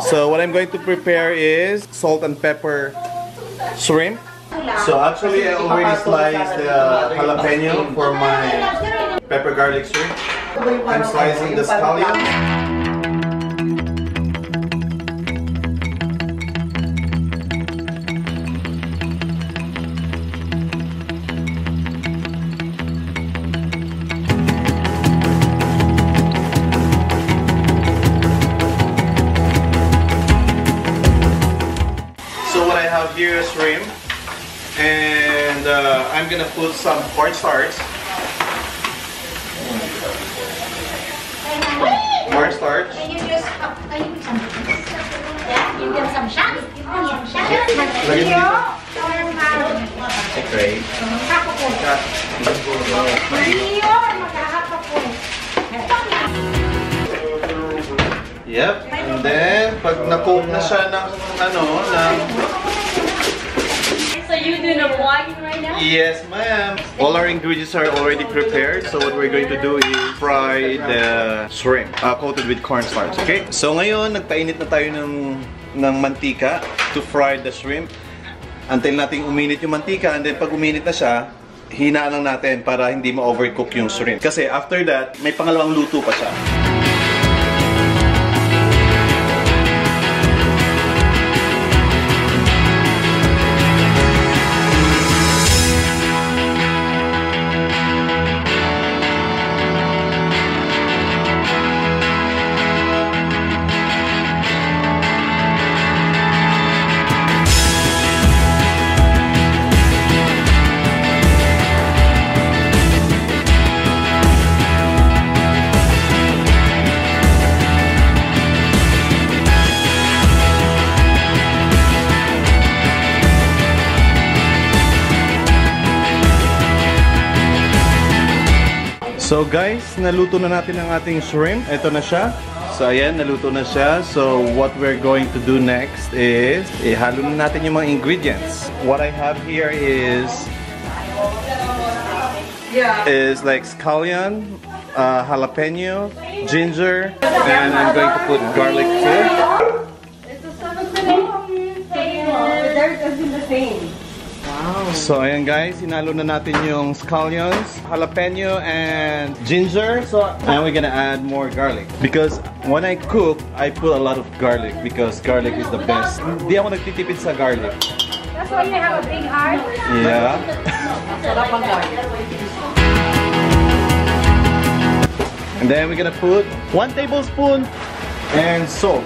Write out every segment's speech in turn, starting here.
So what I'm going to prepare is salt and pepper shrimp. So actually I already sliced the jalapeno for my pepper garlic shrimp. I'm slicing the scallions. Here is shrimp, and I'm gonna put some cornstarch. Cornstarch. Can you just give them some shots? Give them some shots. Okay. Yep. And then pag na-coat na siya ng So you do the vlogging right now? Yes, ma'am. All our ingredients are already prepared. So what we're going to do is fry the shrimp coated with cornstarch. Okay? So ngayon, nagpainit na tayo ng mantika to fry the shrimp. Until natin uminit yung mantika, and then pag uminit na siya, hinaan lang natin para hindi ma-overcook yung shrimp. Kasi after that, may pangalawang luto pa siya. So guys, naluto na natin ang ating shrimp. Ito na siya. So ayan, naluto na siya. So what we're going to do next is ihalo na natin yung mga ingredients. What I have here is like scallion, jalapeno, ginger, and I'm going to put garlic too. So ayan guys, hinalo na natin yung scallions, jalapeno, and ginger. So now we're gonna add more garlic. Because when I cook, I put a lot of garlic because garlic is the best. Hindi ako nagtitipid sa garlic. That's why you have a big heart? Yeah. And then we're gonna put 1 tablespoon and salt.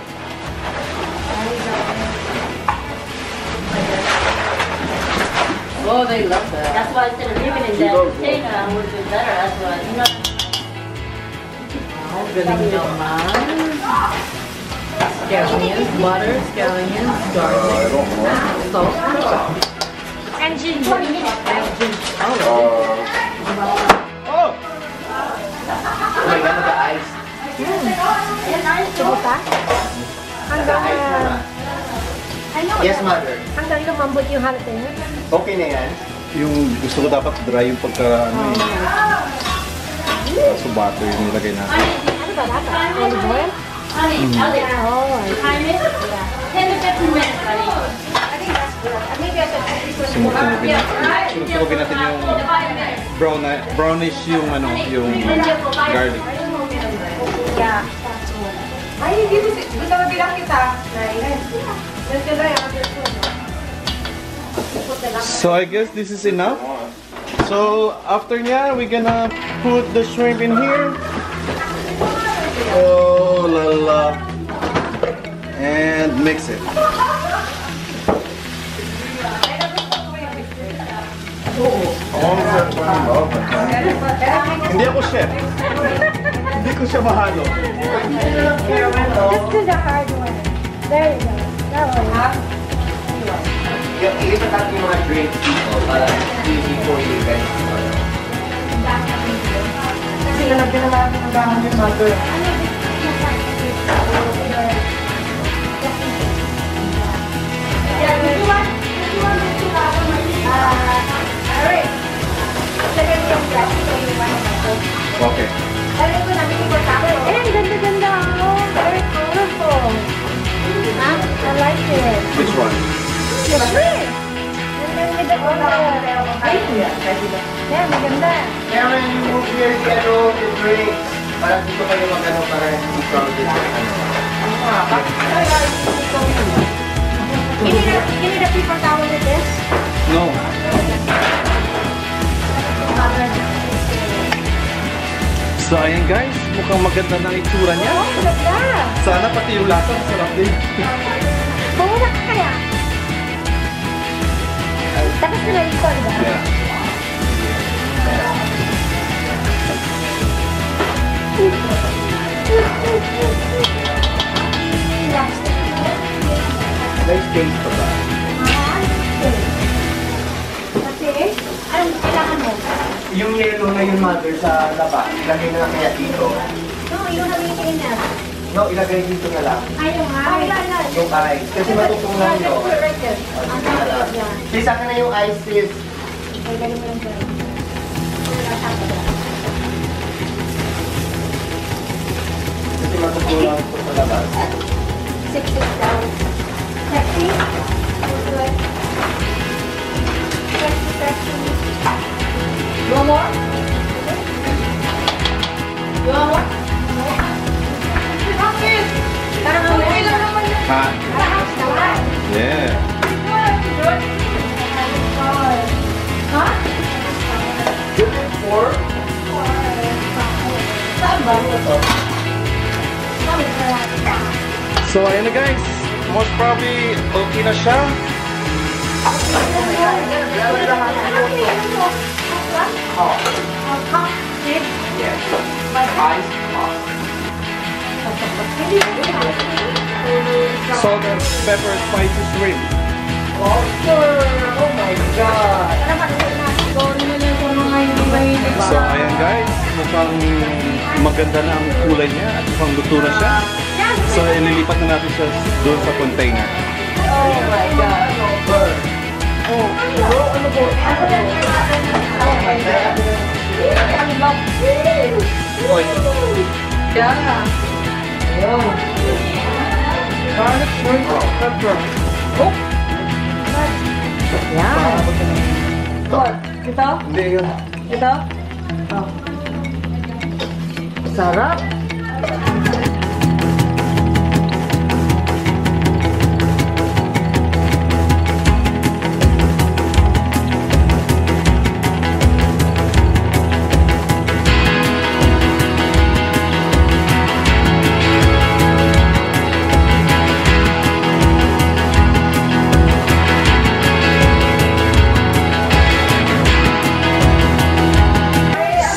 Oh, they love that. That's why instead of leaving it in that container would be better. That's why, you know. Oh, galing naman. Scallions, butter, scallions, garlic, salt, And ginger. Oh, Oh! my God, the ice. Diba? Yes, mother. Hanggang lumambot yung jalapeno. Okay na yan. Yung gusto ko dapat dry yung pagka so butter yung nilagay natin. Ano ba dapat? Olive oil? Oh, I see. 10 to 15 minutes, buddy. I think that's good. Maybe I should Sunugin natin yung brownish yung garlic. Yeah. Ay, hindi gusto mo bilang kita. So I guess this is enough. So after that, we're gonna put the shrimp in here. Oh la la. And mix it. Hindi ako chef. Hindi ko siya mahalo. Just do the hard one. There you go. That one. Ilipat natin yung mga drinks dito para easy for you guys. Kasi nalagyan na natin ang gamit yung mother. Okay. Eh, ganda-ganda. Oh, very colorful. yan. Kahit iba. Yan, maganda. Kaya nga yung move here si yung drinks. Parang dito kayo mag-ano para hindi crowded yung ano. You need a paper towel with this? No. So ayan guys, mukhang maganda na itsura niya. Oh, ganda. Sana pati yung lasa sarap din. Bumula ka kaya? Tapos na rin ito, diba? Yeah. Nice taste pa ba? Kasi, anong kailangan mo? Yung yellow na yung mother sa laba, ilagay na lang kaya dito. No, yung nabigay na. No, ilagay dito na lang. Ay, yung eyes. Yung eyes. Kasi matutunan nyo. Put it right there. Dito na lang. Sis, akin na yung eyes, sis. Okay, galing mo lang dyan. Kasi matutunan ko sa labas. 6 down. Sexy? Good. Sexy. You want more? You want more? Bakit? Parang ang Okay lang naman yun. Ha? house naman. Yeah. Huh? Four? Saan ba? So ayan na guys, most probably okay na siya. Yes. Eyes, Salt and pepper spicy shrimp. Oh my God! So ayan guys, mukhang maganda na ang kulay niya at mukhang luto na siya. So ililipat na natin siya doon sa container. Oh my God! Burn! Oh, bro, ano po? Oh my God! Oy. Yeah! Ayun! Garlic, shrimp, pepper. Oh! Yan. Ito? Hindi yun. Ito? Sarap.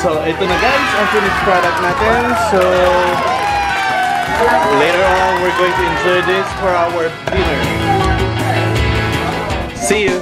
So ito na guys, ang finished product natin. So later on, we're going to enjoy this for our dinner. See you!